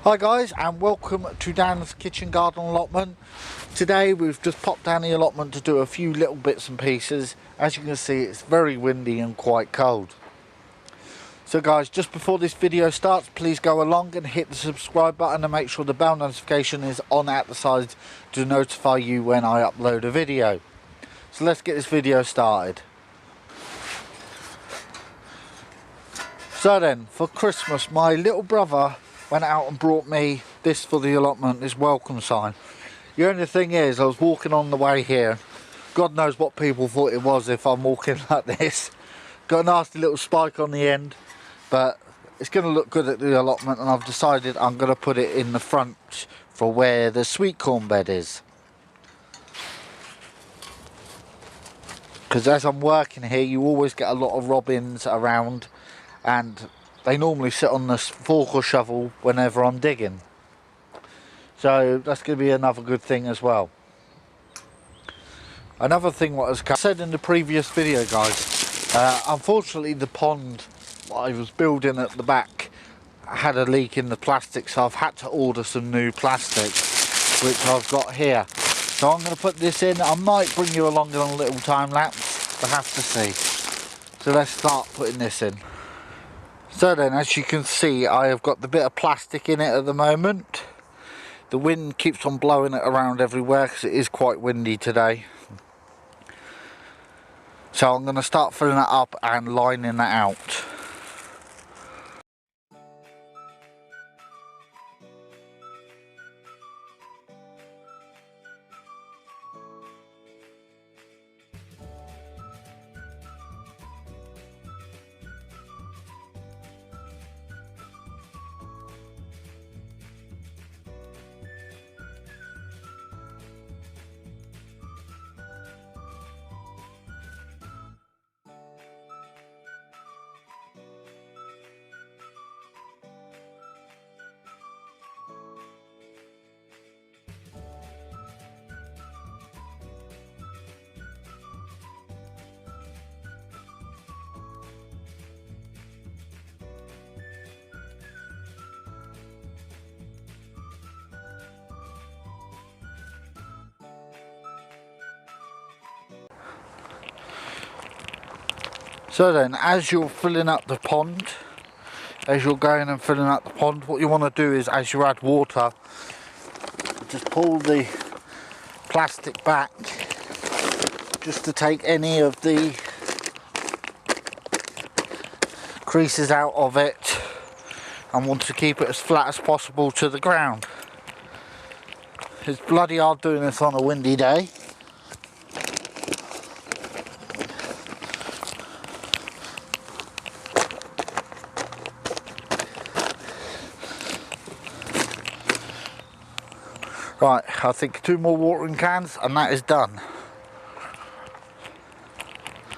Hi guys, and welcome to Dan's Kitchen Garden allotment. Today we've just popped down the allotment to do a few little bits and pieces. As you can see, it's very windy and quite cold. So guys, just before this video starts, please go along and hit the subscribe button and make sure the bell notification is on at the side to notify you when I upload a video. So let's get this video started. So then, for Christmas, my little brother went out and brought me this for the allotment, this welcome sign. The only thing is, I was walking on the way here. God knows what people thought it was if I'm walking like this. Got a nasty little spike on the end, but it's going to look good at the allotment, and I've decided I'm going to put it in the front for where the sweet corn bed is. Because as I'm working here, you always get a lot of robins around, and they normally sit on the fork or shovel whenever I'm digging. So that's going to be another good thing as well. Another thing what I said in the previous video, guys, unfortunately the pond I was building at the back had a leak in the plastic, so I've had to order some new plastic, which I've got here. So I'm going to put this in. I might bring you along on a little time lapse, we'll have to see. So let's start putting this in. So then, as you can see, I have got the bit of plastic in it at the moment. The wind keeps on blowing it around everywhere because it is quite windy today. So I'm going to start filling that up and lining that out. So then, as you're filling up the pond, as you're going and filling up the pond, what you want to do is, as you add water, just pull the plastic back just to take any of the creases out of it, and want to keep it as flat as possible to the ground. It's bloody hard doing this on a windy day. Right, I think 2 more watering cans and that is done.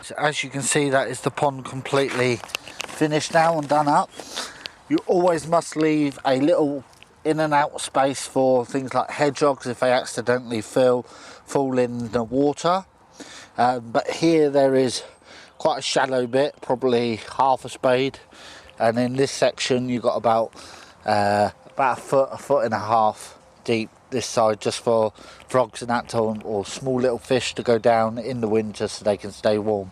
So as you can see, that is the pond completely finished now and done up. You always must leave a little in and out space for things like hedgehogs if they accidentally fall in the water. But here there is quite a shallow bit, probably half a spade, and in this section you've got about a foot and a half deep this side, just for frogs and that, or small little fish to go down in the winter so they can stay warm.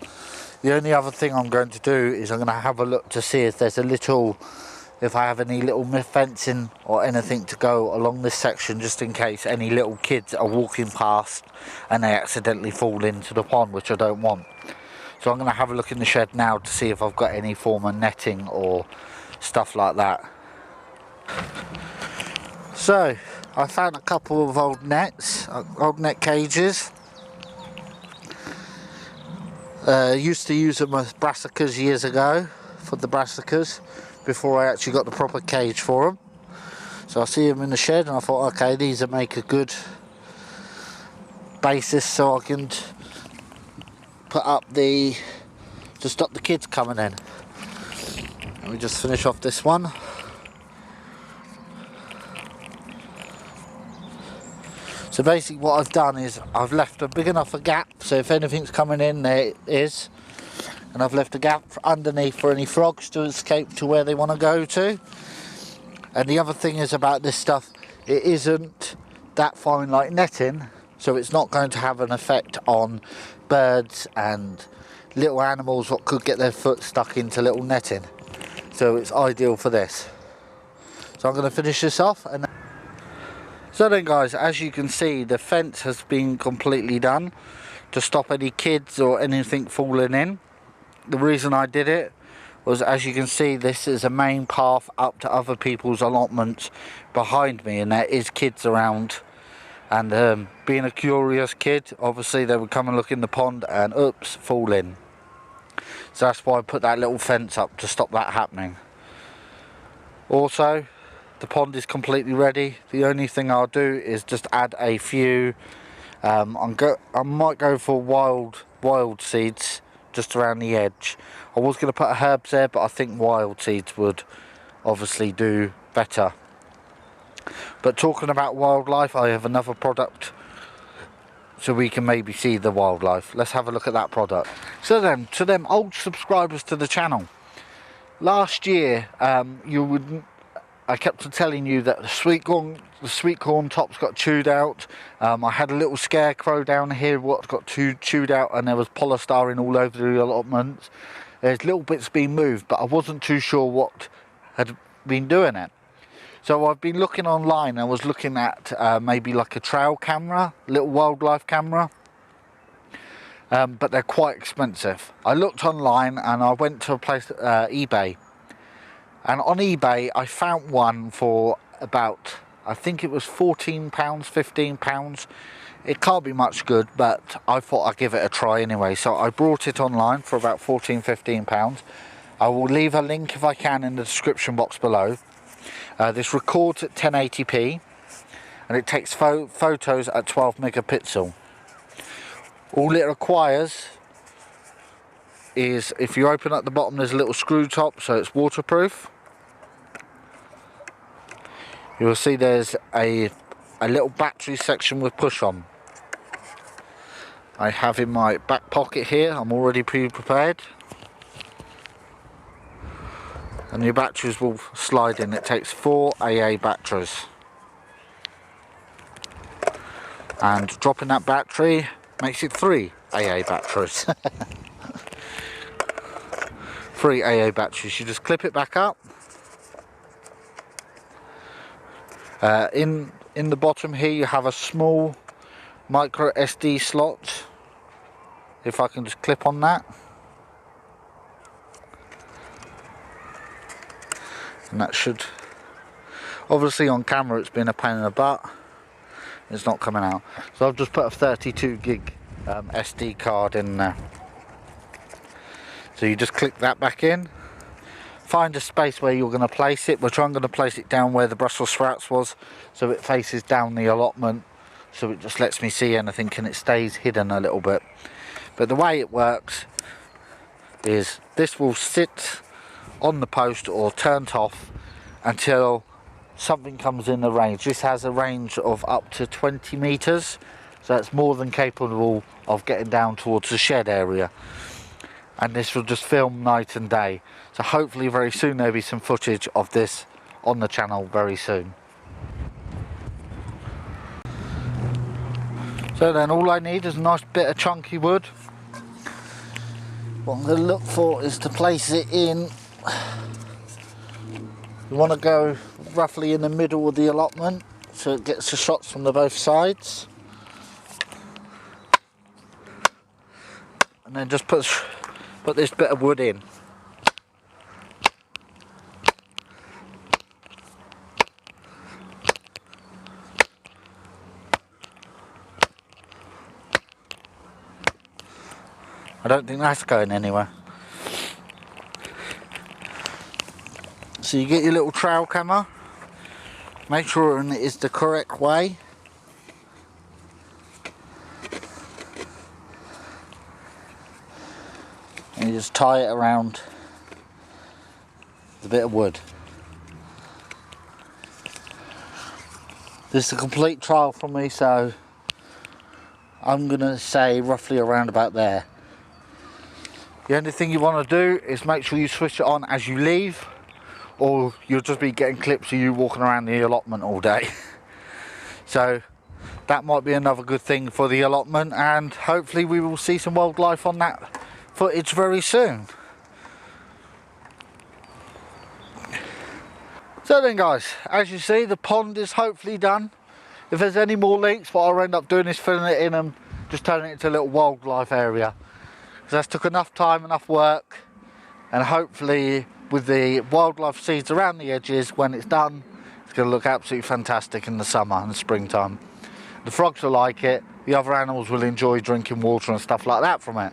The only other thing I'm going to do is I'm going to have a look to see if there's if I have any little fencing or anything to go along this section, just in case any little kids are walking past and they accidentally fall into the pond, which I don't want. So I'm going to have a look in the shed now to see if I've got any form of netting or stuff like that. So I found a couple of old nets, old net cages. Used to use them as brassicas years ago, for the brassicas, before I actually got the proper cage for them. So I see them in the shed and I thought, okay, these will make a good basis so I can put up to stop the kids coming in. Let me just finish off this one. So basically what I've done is I've left a big enough a gap, so if anything's coming in, there it is. And I've left a gap underneath for any frogs to escape to where they want to go to. And the other thing is about this stuff, it isn't that fine like netting, so it's not going to have an effect on birds and little animals what could get their foot stuck into little netting. So it's ideal for this. So I'm going to finish this off. And so then guys, as you can see, the fence has been completely done to stop any kids or anything falling in. The reason I did it was, as you can see, this is a main path up to other people's allotments behind me, and there is kids around. And being a curious kid, obviously they would come and look in the pond and oops, fall in. So that's why I put that little fence up to stop that happening. Also, the pond is completely ready. The only thing I'll do is just add a few. I might go for wild seeds just around the edge. I was going to put herbs there, but I think wild seeds would obviously do better. But talking about wildlife, I have another product so we can maybe see the wildlife. Let's have a look at that product. So then, to them old subscribers to the channel, last year I kept on telling you that the sweet corn tops got chewed out. I had a little scarecrow down here what got chewed out, and there was polystyrene all over the allotments. There's little bits being moved, but I wasn't too sure what had been doing it. So I've been looking online. I was looking at maybe like a trail camera, little wildlife camera, but they're quite expensive. I looked online and I went to a place, eBay, and on eBay I found one for about, I think it was £14, £15. It can't be much good, but I thought I'd give it a try anyway. So I brought it online for about £14, £15. I will leave a link if I can in the description box below. This records at 1080p and it takes photos at 12 megapixel. All it requires is, if you open at the bottom, there's a little screw top, so it's waterproof. You'll see there's a little battery section with push on. I have in my back pocket here, I'm already pre-prepared. And your batteries will slide in. It takes 4 AA batteries. And dropping that battery makes it 3 AA batteries. 3 AA batteries. You just clip it back up. In the bottom here you have a small micro SD slot. If I can just clip on that. And that should, obviously on camera it's been a pain in the butt, it's not coming out, so I've just put a 32 gig SD card in there. So you just click that back in, find a space where you're going to place it, which I'm going to place it down where the Brussels sprouts was, so it faces down the allotment, so it just lets me see anything and it stays hidden a little bit. But the way it works is this will sit on the post or turned off until something comes in the range. This has a range of up to 20 meters, so it's more than capable of getting down towards the shed area, and this will just film night and day. So hopefully very soon there'll be some footage of this on the channel very soon. So then all I need is a nice bit of chunky wood. What I'm going to look for is to place it in. You want to go roughly in the middle of the allotment so it gets the shots from both sides, and then just put this bit of wood in. I don't think that's going anywhere. So you get your little trail camera, make sure it is the correct way. And you just tie it around the bit of wood. This is a complete trial from me, so I'm going to say roughly around about there. The only thing you want to do is make sure you switch it on as you leave. or you'll just be getting clips of you walking around the allotment all day. So that might be another good thing for the allotment, and hopefully we will see some wildlife on that footage very soon. So then guys, as you see, the pond is hopefully done. If there's any more leaks, what I'll end up doing is filling it in and just turning it into a little wildlife area. So that's took enough time, enough work, and hopefully with the wildlife seeds around the edges, when it's done, it's going to look absolutely fantastic in the summer and the springtime. The frogs will like it, the other animals will enjoy drinking water and stuff like that from it.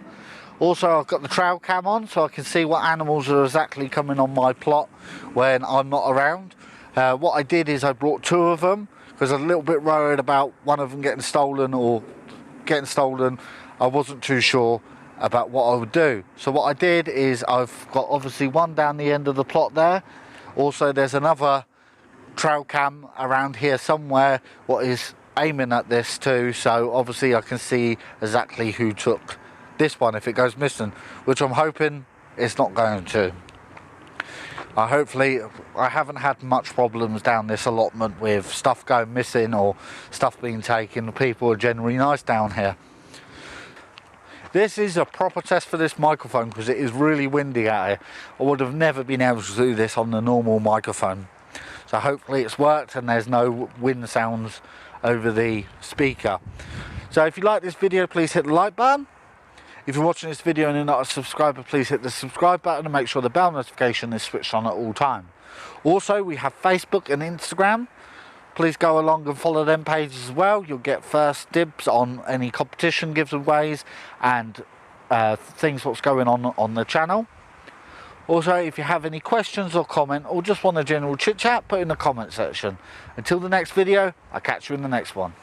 Also, I've got the trail cam on so I can see what animals are exactly coming on my plot when I'm not around. What I did is I brought 2 of them because I was a little bit worried about one of them getting stolen I wasn't too sure about what I would do. So what I did is I've got obviously one down the end of the plot there. Also, there's another trail cam around here somewhere what is aiming at this too, so obviously I can see exactly who took this one if it goes missing, which I'm hoping it's not going to. Hopefully I haven't had much problems down this allotment with stuff going missing or stuff being taken. People are generally nice down here. This is a proper test for this microphone because it is really windy out here. I would have never been able to do this on the normal microphone. So hopefully it's worked and there's no wind sounds over the speaker. So if you like this video, please hit the like button. If you're watching this video and you're not a subscriber, please hit the subscribe button and make sure the bell notification is switched on at all times. Also, we have Facebook and Instagram. Please go along and follow them pages as well. You'll get first dibs on any competition giveaways and things what's going on the channel. Also, if you have any questions or comment or just want a general chit chat, put in the comment section. Until the next video, I'll catch you in the next one.